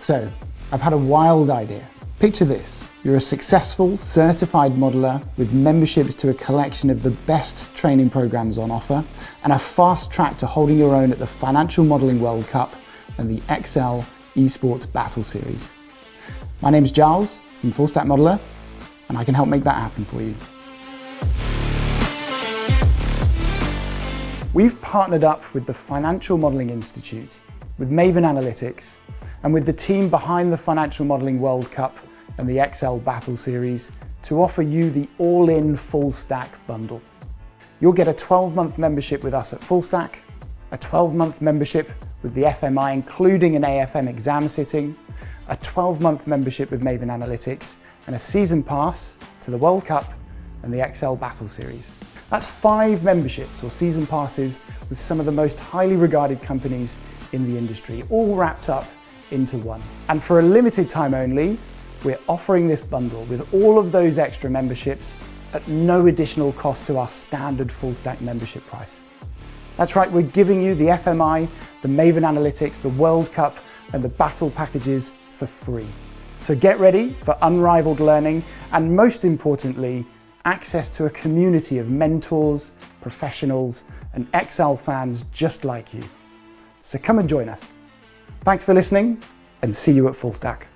So, I've had a wild idea. Picture this. You're a successful, certified modeler with memberships to a collection of the best training programs on offer and a fast track to holding your own at the Financial Modeling World Cup and the Excel Esports Battle Series. My name's Giles from Full Stack Modeler, and I can help make that happen for you. We've partnered up with the Financial Modeling Institute, with Maven Analytics, and with the team behind the Financial Modeling World Cup and the Excel Battle Series to offer you the all-in Full Stack bundle. You'll get a 12-month membership with us at Full Stack, a 12-month membership with the FMI including an AFM exam sitting, a 12-month membership with Maven Analytics, and a season pass to the World Cup and the Excel Battle Series. That's 5 memberships or season passes with some of the most highly regarded companies in the industry, all wrapped up into one. And for a limited time only, we're offering this bundle with all of those extra memberships at no additional cost to our standard Full Stack membership price. That's right, we're giving you the FMI, the Maven Analytics, the World Cup, and the Battle packages for free. So get ready for unrivaled learning and, most importantly, access to a community of mentors, professionals, and Excel fans just like you. So come and join us. Thanks for listening, and see you at Full Stack.